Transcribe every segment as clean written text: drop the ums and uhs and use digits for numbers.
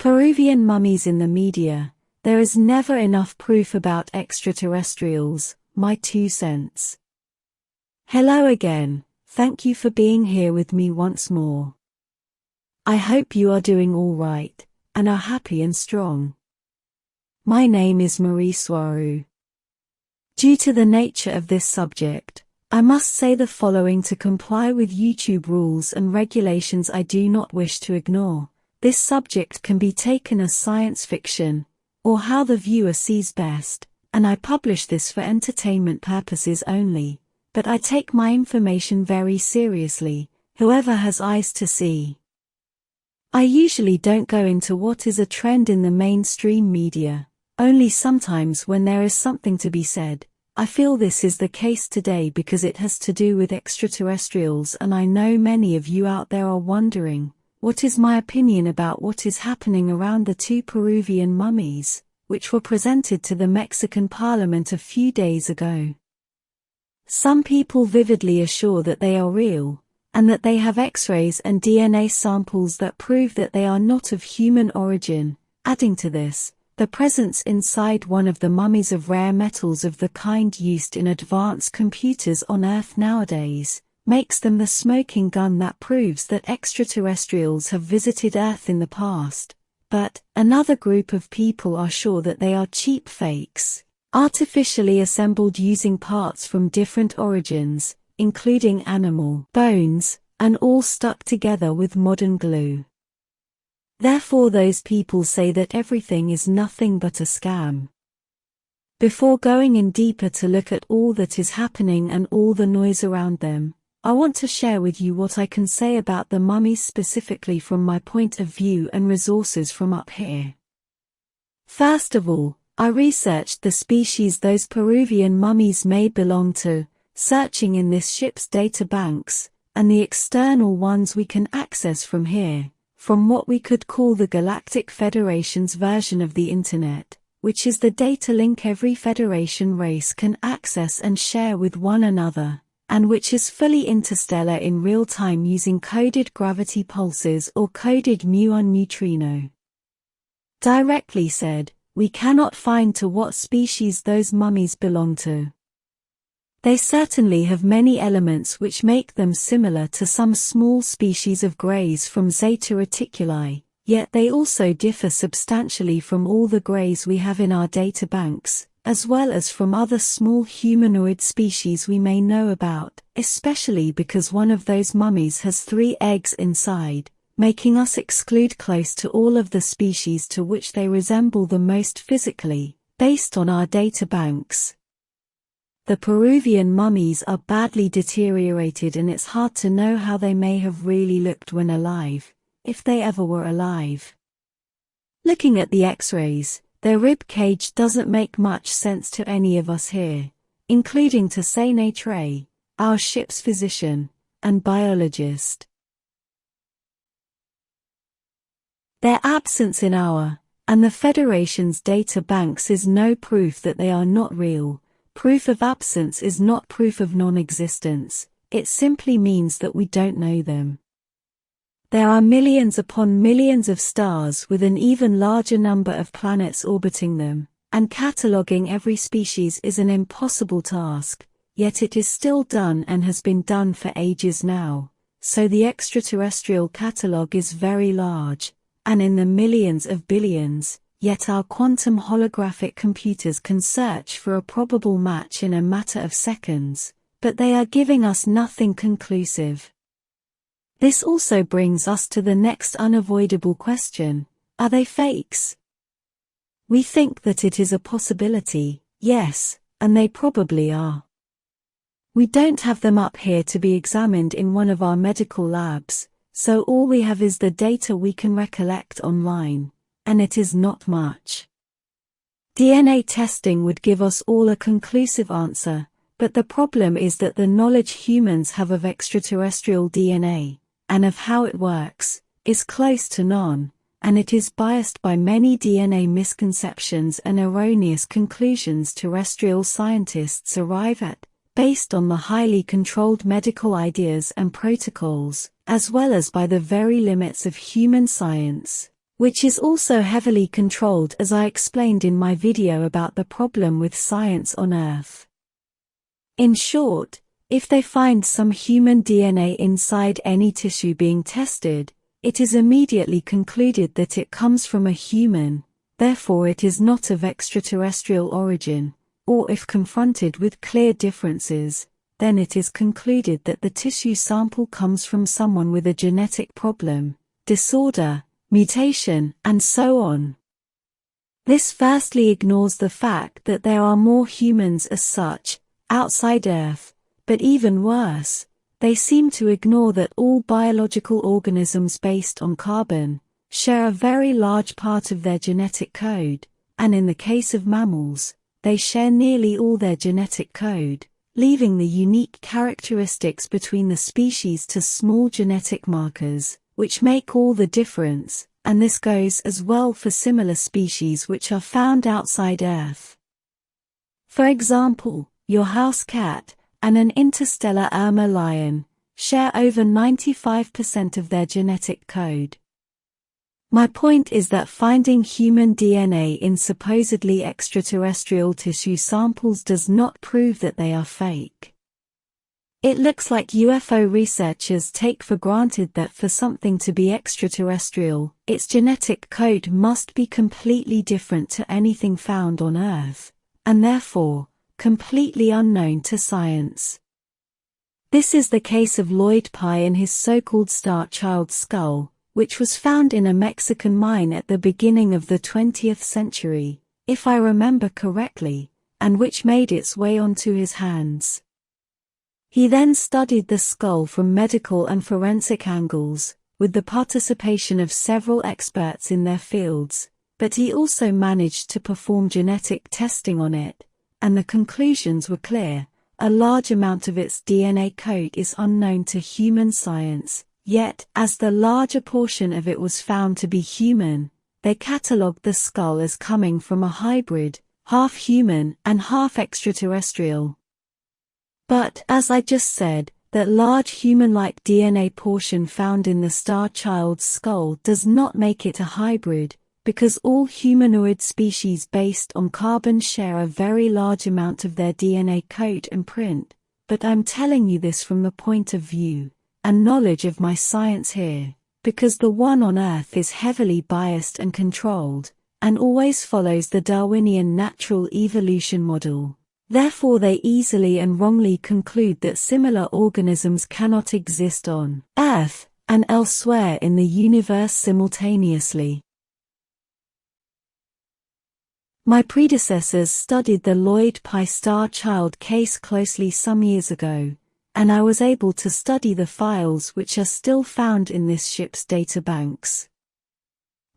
Peruvian mummies in the media. There is never enough proof about extraterrestrials, my 2 cents. Hello again, thank you for being here with me once more. I hope you are doing all right, and are happy and strong. My name is Mari Swaruu. Due to the nature of this subject, I must say the following to comply with YouTube rules and regulations I do not wish to ignore. This subject can be taken as science fiction, or how the viewer sees best, and I publish this for entertainment purposes only, but I take my information very seriously, whoever has eyes to see. I usually don't go into what is a trend in the mainstream media, only sometimes when there is something to be said. I feel this is the case today because it has to do with extraterrestrials, and I know many of you out there are wondering, what is my opinion about what is happening around the 2 Peruvian mummies, which were presented to the Mexican Parliament a few days ago. Some people vividly assure that they are real, and that they have X-rays and DNA samples that prove that they are not of human origin. Adding to this, the presence inside one of the mummies of rare metals of the kind used in advanced computers on Earth nowadays, makes them the smoking gun that proves that extraterrestrials have visited Earth in the past. But another group of people are sure that they are cheap fakes, artificially assembled using parts from different origins, including animal bones, and all stuck together with modern glue. Therefore those people say that everything is nothing but a scam. Before going in deeper to look at all that is happening and all the noise around them, I want to share with you what I can say about the mummies specifically from my point of view and resources from up here. First of all, I researched the species those Peruvian mummies may belong to, searching in this ship's data banks, and the external ones we can access from here, from what we could call the Galactic Federation's version of the Internet, which is the data link every Federation race can access and share with one another, and which is fully interstellar in real time using coded gravity pulses or coded muon neutrino. Directly said, we cannot find to what species those mummies belong to. They certainly have many elements which make them similar to some small species of greys from Zeta Reticuli, yet they also differ substantially from all the greys we have in our data banks, as well as from other small humanoid species we may know about, especially because one of those mummies has 3 eggs inside, making us exclude close to all of the species to which they resemble the most physically, based on our data banks. The Peruvian mummies are badly deteriorated, and it's hard to know how they may have really looked when alive, if they ever were alive. Looking at the X-rays, their rib cage doesn't make much sense to any of us here, including to Sane Trey, our ship's physician and biologist. Their absence in our, and the Federation's data banks is no proof that they are not real. Proof of absence is not proof of non-existence, it simply means that we don't know them. There are millions upon millions of stars with an even larger number of planets orbiting them, and cataloguing every species is an impossible task, yet it is still done and has been done for ages now, so the extraterrestrial catalogue is very large, and in the millions of billions, yet our quantum holographic computers can search for a probable match in a matter of seconds, but they are giving us nothing conclusive. This also brings us to the next unavoidable question: are they fakes? We think that it is a possibility, yes, and they probably are. We don't have them up here to be examined in one of our medical labs, so all we have is the data we can recollect online, and it is not much. DNA testing would give us all a conclusive answer, but the problem is that the knowledge humans have of extraterrestrial DNA, and of how it works, is close to none, and it is biased by many DNA misconceptions and erroneous conclusions terrestrial scientists arrive at, based on the highly controlled medical ideas and protocols, as well as by the very limits of human science. which is also heavily controlled, as I explained in my video about the problem with science on Earth. In short, if they find some human DNA inside any tissue being tested, it is immediately concluded that it comes from a human, therefore it is not of extraterrestrial origin, or if confronted with clear differences, then it is concluded that the tissue sample comes from someone with a genetic problem, disorder, mutation, and so on. This vastly ignores the fact that there are more humans as such, outside Earth, but even worse, they seem to ignore that all biological organisms based on carbon share a very large part of their genetic code, and in the case of mammals, they share nearly all their genetic code, leaving the unique characteristics between the species to small genetic markers, which make all the difference, and this goes as well for similar species which are found outside Earth. For example, your house cat and an interstellar Irma lion share over 95% of their genetic code. My point is that finding human DNA in supposedly extraterrestrial tissue samples does not prove that they are fake. It looks like UFO researchers take for granted that for something to be extraterrestrial, its genetic code must be completely different to anything found on Earth, and therefore, completely unknown to science. This is the case of Lloyd Pye and his so-called Star Child skull, which was found in a Mexican mine at the beginning of the 20th century, if I remember correctly, and which made its way onto his hands. He then studied the skull from medical and forensic angles, with the participation of several experts in their fields, but he also managed to perform genetic testing on it, and the conclusions were clear. A large amount of its DNA code is unknown to human science, yet, as the larger portion of it was found to be human, they catalogued the skull as coming from a hybrid, half human and half extraterrestrial. But, as I just said, that large human-like DNA portion found in the Star Child's skull does not make it a hybrid, because all humanoid species based on carbon share a very large amount of their DNA code and print, but I'm telling you this from the point of view and knowledge of my science here, because the one on Earth is heavily biased and controlled, and always follows the Darwinian natural evolution model. Therefore they easily and wrongly conclude that similar organisms cannot exist on Earth and elsewhere in the universe simultaneously. My predecessors studied the Lloyd Pye Star Child case closely some years ago, and I was able to study the files which are still found in this ship's databanks.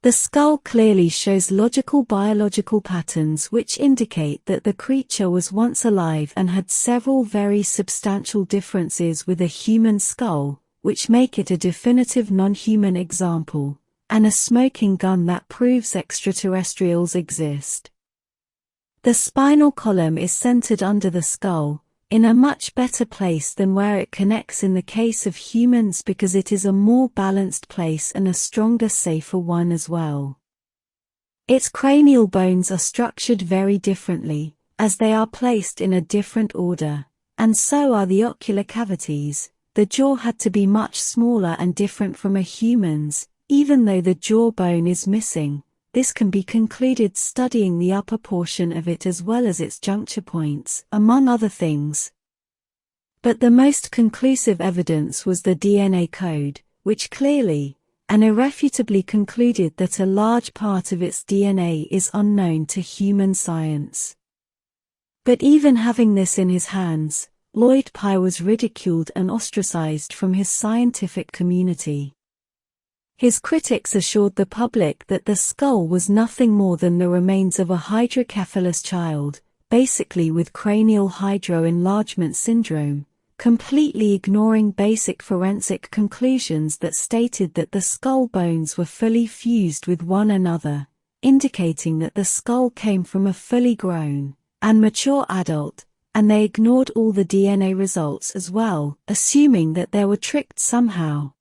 The skull clearly shows logical biological patterns which indicate that the creature was once alive and had several very substantial differences with a human skull, which make it a definitive non-human example, and a smoking gun that proves extraterrestrials exist. The spinal column is centered under the skull, in a much better place than where it connects in the case of humans because it is a more balanced place and a stronger, safer one as well. Its cranial bones are structured very differently, as they are placed in a different order, and so are the ocular cavities. The jaw had to be much smaller and different from a human's, even though the jawbone is missing. This can be concluded studying the upper portion of it as well as its juncture points, among other things. But the most conclusive evidence was the DNA code, which clearly and irrefutably concluded that a large part of its DNA is unknown to human science. But even having this in his hands, Lloyd Pye was ridiculed and ostracized from his scientific community. His critics assured the public that the skull was nothing more than the remains of a hydrocephalus child, basically with cranial hydroenlargement syndrome, completely ignoring basic forensic conclusions that stated that the skull bones were fully fused with one another, indicating that the skull came from a fully grown and mature adult, and they ignored all the DNA results as well, assuming that they were tricked somehow.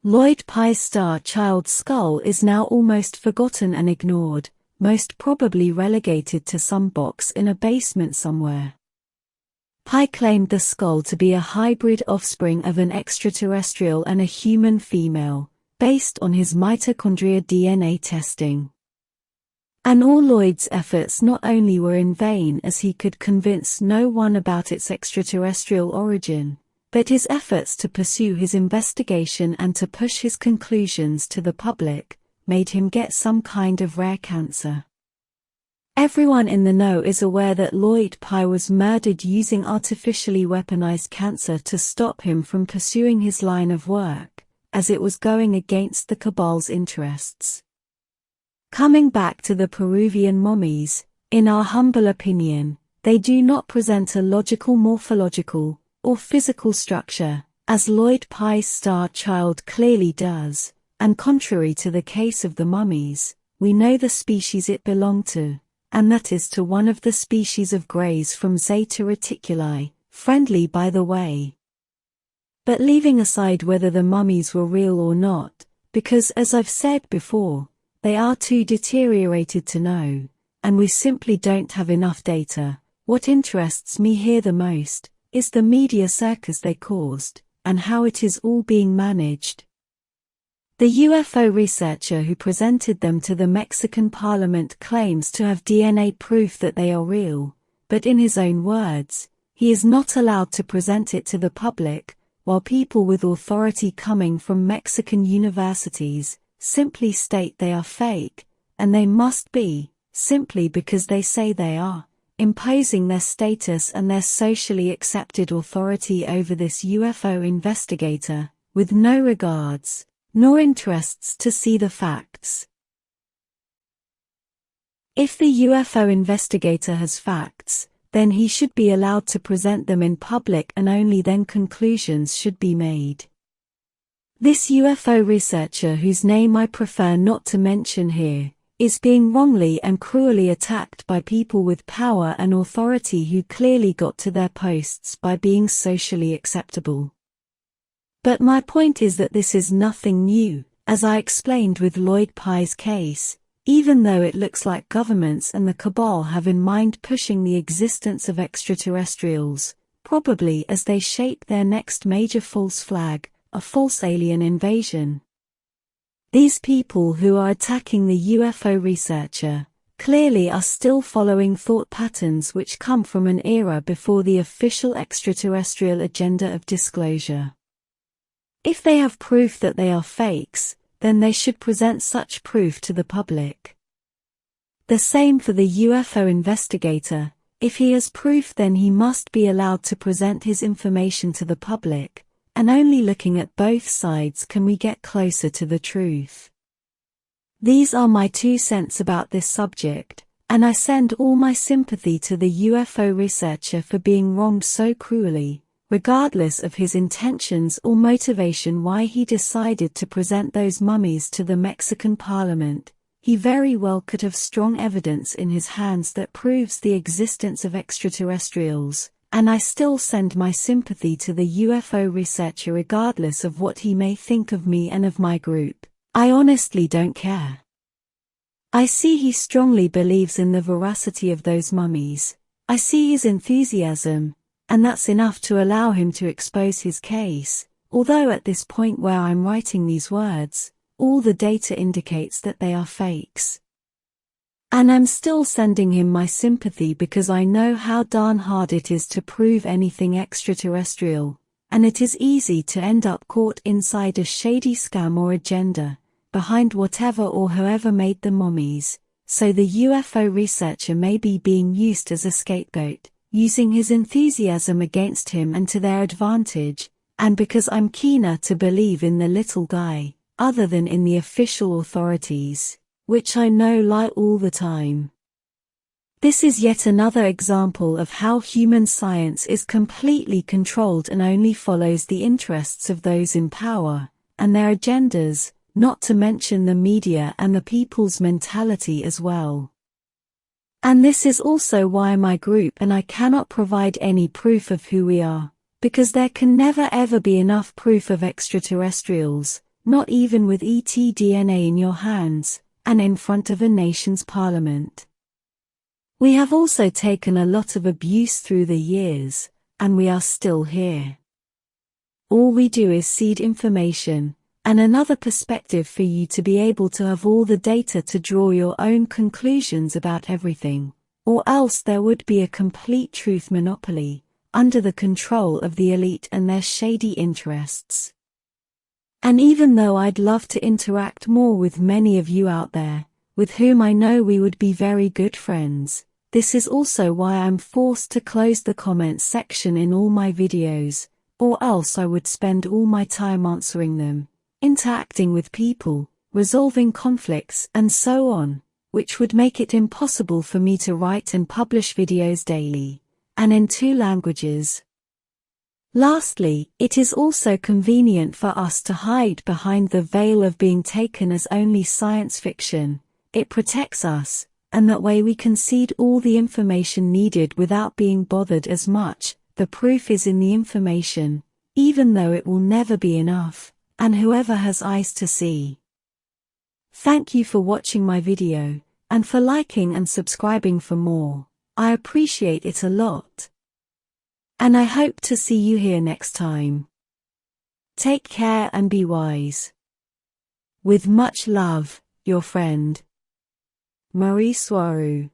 Lloyd Pye's star-child skull is now almost forgotten and ignored, most probably relegated to some box in a basement somewhere. Pye claimed the skull to be a hybrid offspring of an extraterrestrial and a human female, based on his mitochondria DNA testing. And all Lloyd's efforts not only were in vain as he could convince no one about its extraterrestrial origin, but his efforts to pursue his investigation and to push his conclusions to the public made him get some kind of rare cancer. Everyone in the know is aware that Lloyd Pye was murdered using artificially weaponized cancer to stop him from pursuing his line of work, as it was going against the cabal's interests. Coming back to the Peruvian mummies, in our humble opinion, they do not present a logical morphological or physical structure, as Lloyd Pye's star-child clearly does, and contrary to the case of the mummies, we know the species it belonged to, and that is to one of the species of greys from Zeta Reticuli, friendly by the way. But leaving aside whether the mummies were real or not, because as I've said before, they are too deteriorated to know, and we simply don't have enough data, what interests me here the most is the media circus they caused, and how it is all being managed. The UFO researcher who presented them to the Mexican Parliament claims to have DNA proof that they are real, but in his own words, he is not allowed to present it to the public, while people with authority coming from Mexican universities simply state they are fake, and they must be, simply because they say they are, imposing their status and their socially accepted authority over this UFO investigator, with no regards nor interests to see the facts. If the UFO investigator has facts, then he should be allowed to present them in public and only then conclusions should be made. This UFO researcher, whose name I prefer not to mention here, is being wrongly and cruelly attacked by people with power and authority who clearly got to their posts by being socially acceptable. But my point is that this is nothing new, as I explained with Lloyd Pye's case, even though it looks like governments and the cabal have in mind pushing the existence of extraterrestrials, probably as they shape their next major false flag, a false alien invasion. These people who are attacking the UFO researcher clearly are still following thought patterns which come from an era before the official extraterrestrial agenda of disclosure. If they have proof that they are fakes, then they should present such proof to the public. The same for the UFO investigator. If he has proof, then he must be allowed to present his information to the public, and only looking at both sides can we get closer to the truth. These are my 2 cents about this subject, and I send all my sympathy to the UFO researcher for being wronged so cruelly, regardless of his intentions or motivation why he decided to present those mummies to the Mexican Parliament. He very well could have strong evidence in his hands that proves the existence of extraterrestrials, and I still send my sympathy to the UFO researcher regardless of what he may think of me and of my group. I honestly don't care. I see he strongly believes in the veracity of those mummies. I see his enthusiasm, and that's enough to allow him to expose his case, although at this point where I'm writing these words, all the data indicates that they are fakes. And I'm still sending him my sympathy because I know how darn hard it is to prove anything extraterrestrial, and it is easy to end up caught inside a shady scam or agenda, behind whatever or whoever made the mummies, so the UFO researcher may be being used as a scapegoat, using his enthusiasm against him and to their advantage, and because I'm keener to believe in the little guy, other than in the official authorities, which I know lie all the time. This is yet another example of how human science is completely controlled and only follows the interests of those in power, and their agendas, not to mention the media and the people's mentality as well. And this is also why my group and I cannot provide any proof of who we are, because there can never ever be enough proof of extraterrestrials, not even with ET-DNA in your hands, and in front of a nation's parliament. We have also taken a lot of abuse through the years, and we are still here. All we do is seed information, and another perspective for you to be able to have all the data to draw your own conclusions about everything, or else there would be a complete truth monopoly, under the control of the elite and their shady interests. And even though I'd love to interact more with many of you out there, with whom I know we would be very good friends, this is also why I'm forced to close the comments section in all my videos, or else I would spend all my time answering them, interacting with people, resolving conflicts and so on, which would make it impossible for me to write and publish videos daily, and in 2 languages. Lastly, it is also convenient for us to hide behind the veil of being taken as only science fiction. It protects us, and that way we can seed all the information needed without being bothered as much. The proof is in the information, even though it will never be enough, and whoever has eyes to see. Thank you for watching my video, and for liking and subscribing for more. I appreciate it a lot. And I hope to see you here next time. Take care and be wise. With much love, your friend, Mari Swaruu.